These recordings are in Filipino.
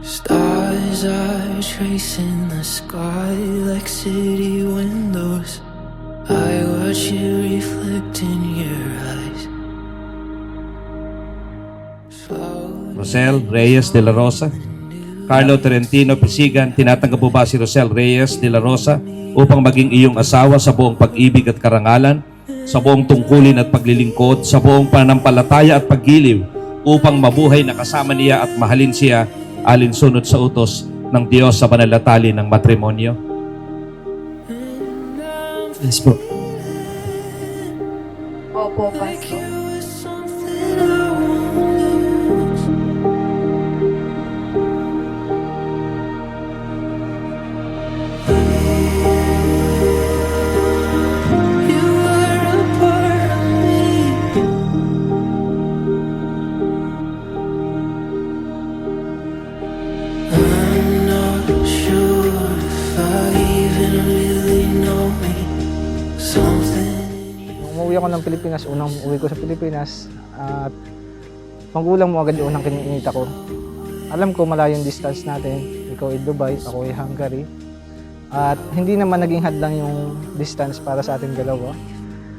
Stars are tracing the sky like city windows. I watch you reflect in your eyes. Rosel Reyes de la Rosa. Carlo Torrentino Pisigan, tinatanggap po ba si Rosel Reyes de la Rosa upang maging iyong asawa sa buong pag-ibig at karangalan, sa buong tungkulin at paglilingkod, sa buong pananampalataya at paggiliw, upang mabuhay na kasama niya at mahalin siya alinsunod sa utos ng Diyos sa banal na tali ng matrimonyo? Yes po. Opo, Pastor. Umuwi ako ng Pilipinas, unang uwi ko sa Pilipinas at magulang mo agad yung unang kiniinita ko. Alam ko malayo yung distance natin, ikaw ay Dubai, ako ay Hungary. At hindi naman naging hadlang yung distance para sa ating dalawa.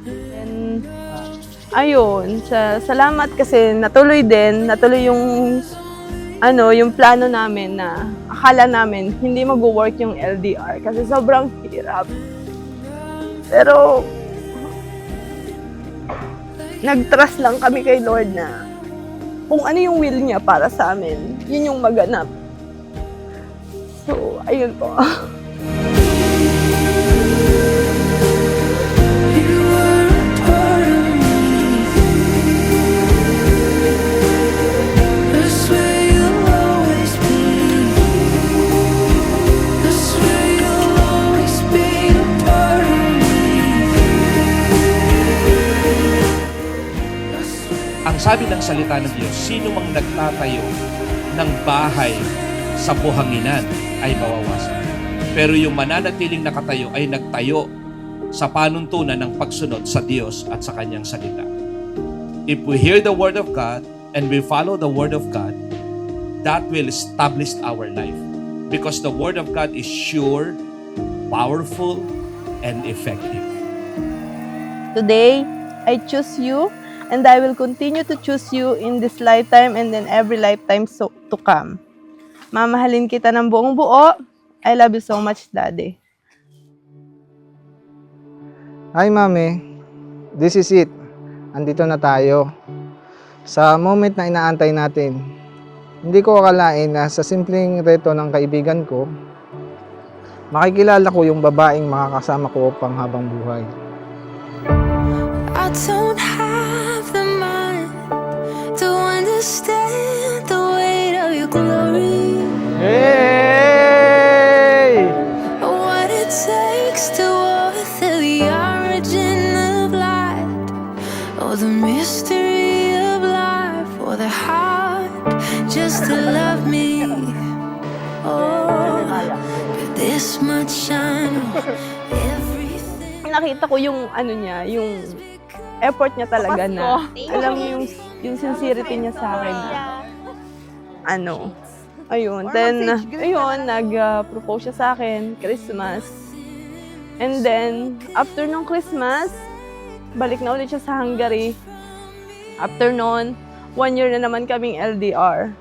And, ayun, salamat kasi natuloy yung plano namin na akala namin hindi mag-work yung LDR kasi sobrang hirap. Pero nag-trust lang kami kay Lord na kung ano yung will niya para sa amin, yun yung maganap. So, ayun po. Ang sabi ng salita ng Diyos, sino mang nagtatayo ng bahay sa buhanginan ay mawawasan. Pero yung mananatiling nakatayo ay nagtayo sa panuntunan ng pagsunod sa Diyos at sa Kanyang salita. If we hear the Word of God and we follow the Word of God, that will establish our life. Because the Word of God is sure, powerful, and effective. Today, I choose you, and I will continue to choose you in this lifetime and then every lifetime to come. Mamahalin kita ng buong buo. I love you so much, Daddy. Hi, Mami. This is it. Andito na tayo. Sa moment na inaantay natin, hindi ko akalain na sa simpleng reto ng kaibigan ko, makikilala ko yung babaeng makakasama ko pang habang buhay. I don't have the mind to understand the weight of your glory. Hey! What it takes to fulfill the origin of light, or the mystery of life, or the heart just to love me. Oh, this much I know, everything. Nakita ko yung yung effort niya talaga na, alam mo yung sincerity niya sa akin na, ayun. Then, nag-propose siya sa akin, Christmas. And then, after nung Christmas, balik na ulit siya sa Hungary. After nun, 1 year na naman kaming LDR.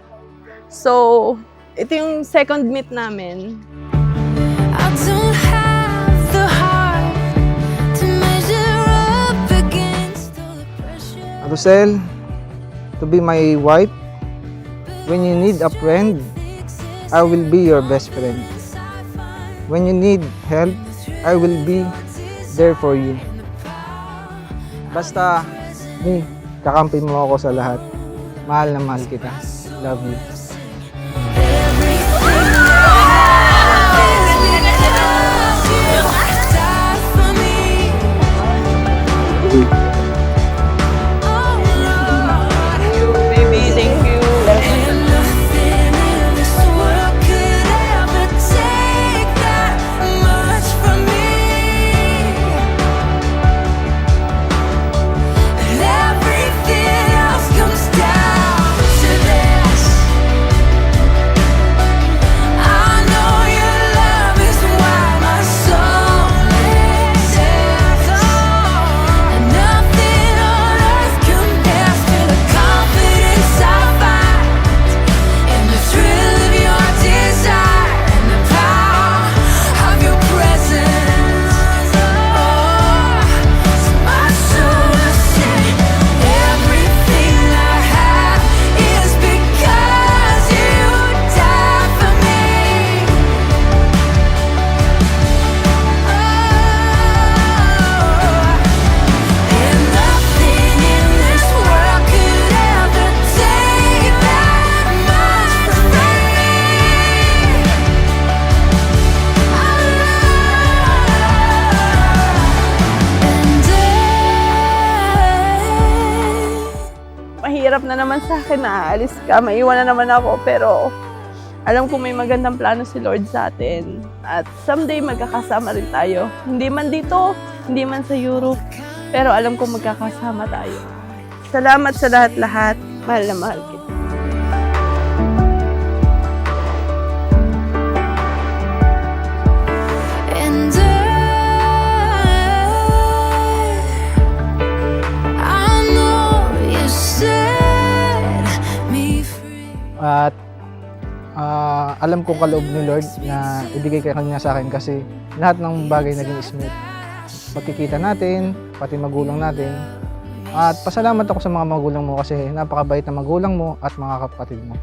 So, ito yung second meet namin. I don't have the heart to measure up against all the pressure. Rosel, to be my wife, when you need a friend, I will be your best friend. When you need help, I will be there for you. Basta, kakampi mo ako sa lahat. Mahal na mahal kita. Love you. Baby, thank you. mahirap na naman sa akin na aalis ka, maiwan na naman ako, pero alam ko may magandang plano si Lord sa atin. At someday magkakasama rin tayo. Hindi man dito, hindi man sa Europe, pero alam ko magkakasama tayo. Salamat sa lahat-lahat. Mahal na mahal kita. And I know you set me free. At alam ko kaloob ni Lord na ibigay kay Kanya sa akin kasi lahat ng bagay naging smooth. Pagkikita natin, pati magulang natin. At pasalamat ako sa mga magulang mo kasi napakabait na magulang mo at mga kapatid mo.